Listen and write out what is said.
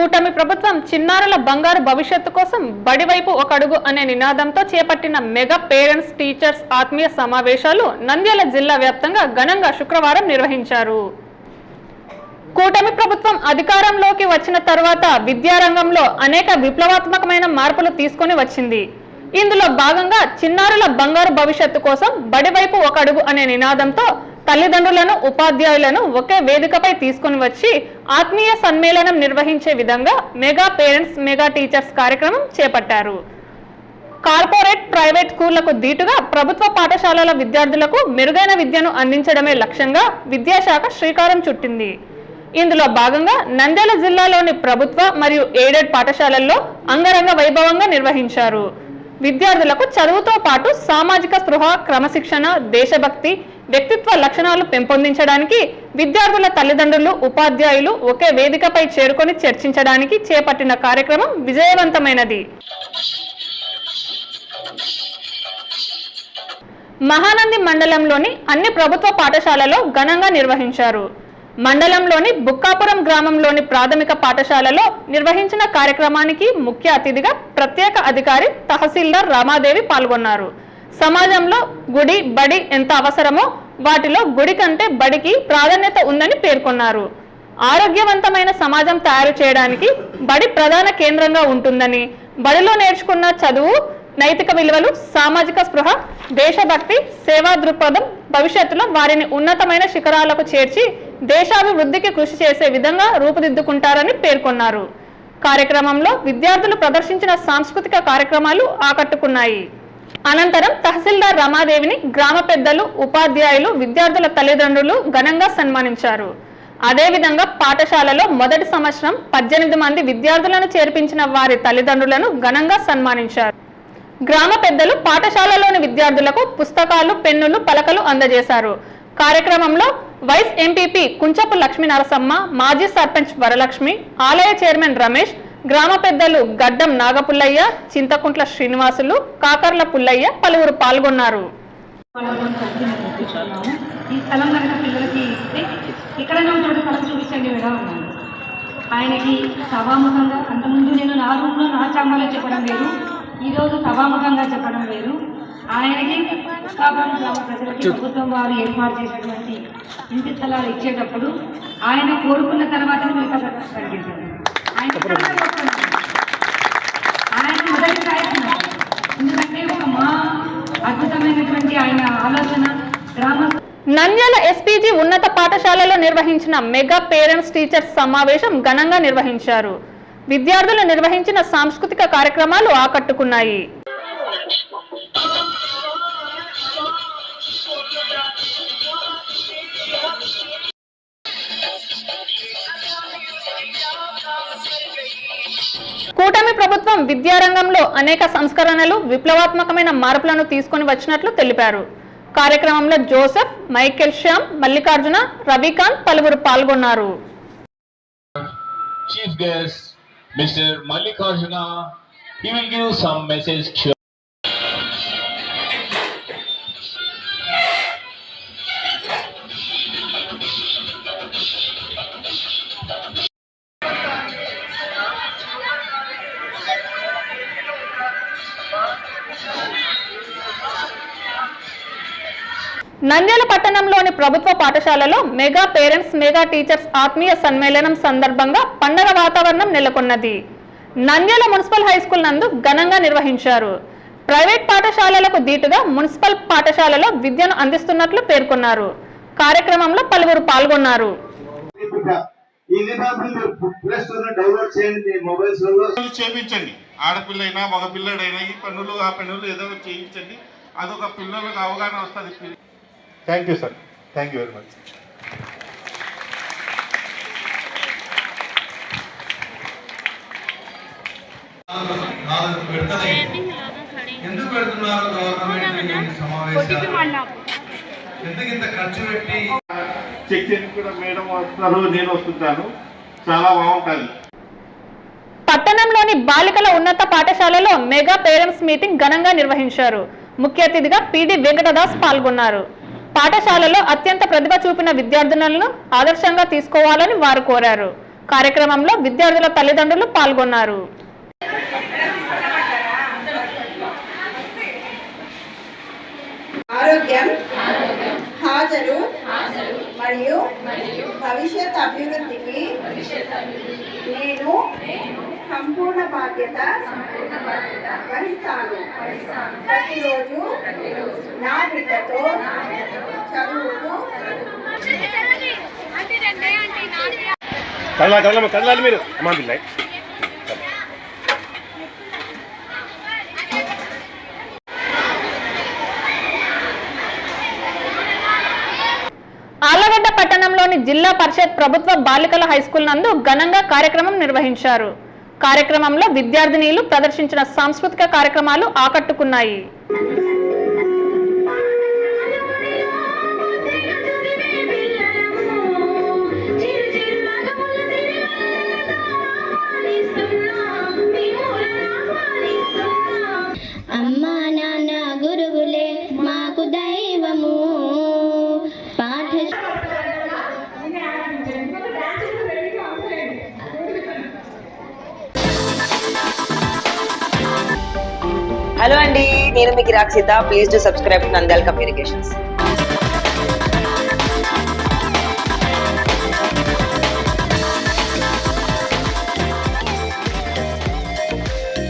కూటమి ప్రభుత్వం చిన్నారుల బంగారు భవిష్యత్తు కోసం బడివైపు ఒక అడుగు అనే నినాదంతో చేపట్టిన మెగా పేరెంట్స్ టీచర్స్ ఆత్మీయ సమావేశాలు నంద్యాల జిల్లా వ్యాప్తంగా ఘనంగా శుక్రవారం నిర్వహించారు. కూటమి ప్రభుత్వం అధికారంలోకి వచ్చిన తర్వాత విద్యారంగంలో అనేక విప్లవాత్మకమైన మార్పులు తీసుకొని వచ్చింది. ఇందులో భాగంగా చిన్నారుల బంగారు భవిష్యత్తు కోసం బడివైపు ఒక అడుగు అనే నినాదంతో తల్లిదండ్రులను, ఉపాధ్యాయులను ఒకే వేదికపై తీసుకుని వచ్చి ఆత్మీయ సమ్మేళనం నిర్వహించే విధంగా మెగా పేరెంట్స్ మెగా టీచర్స్ కార్యక్రమం చేపట్టారు. కార్పొరేట్, ప్రైవేట్ స్కూళ్లకు దీటుగా ప్రభుత్వ పాఠశాలల విద్యార్థులకు మెరుగైన విద్యను అందించడమే లక్ష్యంగా విద్యాశాఖ శ్రీకారం చుట్టింది. ఇందులో భాగంగా నంద్యాల జిల్లాలోని ప్రభుత్వ మరియు ఎయిడెడ్ పాఠశాలల్లో అంగరంగ వైభవంగా నిర్వహించారు. విద్యార్థులకు చదువుతో పాటు సామాజిక స్పృహ, క్రమశిక్షణ, దేశభక్తి, వ్యక్తిత్వ లక్షణాలు పెంపొందించడానికి విద్యార్థుల తల్లిదండ్రులు, ఉపాధ్యాయులు ఒకే వేదికపై చేరుకొని చర్చించడానికి చేపట్టిన కార్యక్రమం విజయవంతమైనది. మహానంది మండలంలోని అన్ని ప్రభుత్వ పాఠశాలలో ఘనంగా నిర్వహించారు. మండలంలోని బుక్కాపురం గ్రామంలోని ప్రాథమిక పాఠశాలలో నిర్వహించిన కార్యక్రమానికి ముఖ్య అతిథిగా ప్రత్యేక అధికారి తహసీల్దార్ రామాదేవి పాల్గొన్నారు. సమాజంలో గుడి, బడి ఎంత అవసరమో వాటిలో గుడి కంటే బడికి ప్రాధాన్యత ఉందని పేర్కొన్నారు. ఆరోగ్యవంతమైన సమాజం తయారు చేయడానికి బడి ప్రధాన కేంద్రంగా ఉంటుందని, బడిలో నేర్చుకున్న చదువు, నైతిక విలువలు, సామాజిక స్పృహ, దేశభక్తి, సేవా దృక్పథం భవిష్యత్తులో వారిని ఉన్నతమైన శిఖరాలకు చేర్చి దేశాభివృద్ధికి కృషి చేసే విధంగా రూపుదిద్దుకుంటారని పేర్కొన్నారు. కార్యక్రమంలో విద్యార్థులు ప్రదర్శించిన సాంస్కృతిక కార్యక్రమాలు ఆకట్టుకున్నాయి. అనంతరం తహసీల్దార్ రమాదేవిని గ్రామ పెద్దలు, ఉపాధ్యాయులు, విద్యార్థుల తల్లిదండ్రులు ఘనంగా సన్మానించారు. అదేవిధంగా పాఠశాలలో మొదటి సంవత్సరం 18 మంది విద్యార్థులను చేర్పించిన వారి తల్లిదండ్రులను ఘనంగా సన్మానించారు. గ్రామ పెద్దలు పాఠశాలలోని విద్యార్థులకు పుస్తకాలు, పెన్నులు, పలకలు అందజేశారు. కార్యక్రమంలో వైస్ ఎంపీపీ కుంచపు లక్ష్మీ నరసమ్మ, మాజీ సర్పంచ్ వరలక్ష్మి, ఆలయ చైర్మన్ రమేష్, గ్రామ పెద్దలు గడ్డం నాగపుల్లయ్య, చింతకుంట్ల శ్రీనివాసులు, కాకర్ల పుల్లయ్య పలువురు పాల్గొన్నారు. ఆయనకి సభాముఖంగా అంతకుముందు నేను నా రూమ్లో నా చాంబలో చెప్పడం వేరు, ఈరోజు సభాముఖంగా చెప్పడం వేరు. ఆయనకి బుక్కాపురం గ్రామ ప్రజలకి ప్రభుత్వం వారు ఏర్పాటు చేసినటువంటి ఇంటి స్థలాలు ఇచ్చేటప్పుడు ఆయన కోరుకున్న తర్వాత ఆయన మొదటి ప్రయత్నం. ఎందుకంటే ఒక మా అద్భుతమైనటువంటి ఆయన ఆలోచన గ్రామ నంద్యాల ఎస్పీజీ ఉన్నత పాఠశాలలో నిర్వహించిన మెగా పేరెంట్స్ టీచర్స్ సమావేశం ఘనంగా నిర్వహించారు. విద్యార్థులు నిర్వహించిన సాంస్కృతిక కార్యక్రమాలు ఆకట్టుకున్నాయి. కూటమి ప్రభుత్వం విద్యారంగంలో అనేక సంస్కరణలు, విప్లవాత్మకమైన మార్పులను తీసుకొని వచ్చినట్లు తెలిపారు. కార్యక్రమంలో జోసెఫ్, మైకేల్ శ్యామ్, మల్లికార్జున, రవికాంత్ పలువురు పాల్గొన్నారు. Chief guest Mr. Mallikarjuna, he will give some message to Nandyal పట్టణంలోని ప్రభుత్వ పాఠశాలలో మెగా పేరెంట్స్ మెగా టీచర్స్ ఆత్మీయ సమ్మేళనం సందర్భంగా పండగ వాతావరణం నెలకొన్నది. నంద్యాల మున్సిపల్ హైస్కూల్ నందు ఘనంగా నిర్వహించారు. ప్రైవేట్ పాఠశాలలకు దీటుగా మున్సిపల్ పాఠశాలలో విద్యను అందిస్తున్నట్లు పేర్కొన్నారు. కార్యక్రమంలో పలువురు పాల్గొన్నారు. ఆడపిల్లైనా మగ పిల్లడైనా ఈ పనులు ఆ పనులు ఏదో చేయించండి, అదొక పిల్లలకు అవగాహన వస్తుంది. Thank you sir, thank you very much. ఎందుకు పెడుతున్నారు గవర్నమెంట్ సమావేశాలు? ఎందుకు ఇంత ఖర్చు పెట్టి చెక్ చేయడానికి కూడా మేడం వస్తారు, నేను వస్తుంటాను, చాలా బాగుంటుంది. పట్టణంలోని బాలికల ఉన్నత పాఠశాలలో మెగా పేరెంట్స్ మీటింగ్ ఘనంగా నిర్వహించారు. ముఖ్య అతిథిగా పిడి వెంకటదాస్ పాల్గొన్నారు. పాఠశాలలో అత్యంత ప్రతిభ చూపిన విద్యార్థినులను ఆదర్శంగా తీసుకోవాలని వారు కోరారు. కార్యక్రమంలో విద్యార్థుల తల్లిదండ్రులు పాల్గొన్నారు. ఆరోగ్యం, హాజరు మరియు భవిష్యత్ అభివృద్ధికి నేను సంపూర్ణ బాధ్యత వహిస్తాను. ప్రతిరోజు నా బిడ్డతో చదువుకు కదలాలి మీరు అమ్మా బిల్లై. ఆళ్లగడ్డ పట్టణంలోని జిల్లా పరిషత్ ప్రభుత్వ బాలికల హైస్కూల్ నందు ఘనంగా కార్యక్రమం నిర్వహించారు. కార్యక్రమంలో విద్యార్థినీలు ప్రదర్శించిన సాంస్కృతిక కార్యక్రమాలు ఆకట్టుకున్నాయి. అమ్మా నాన్న గురువులే మాకు దైవము. హలో అండి, నేను మీకు Rakshitha. Please to subscribe Nandyal communications.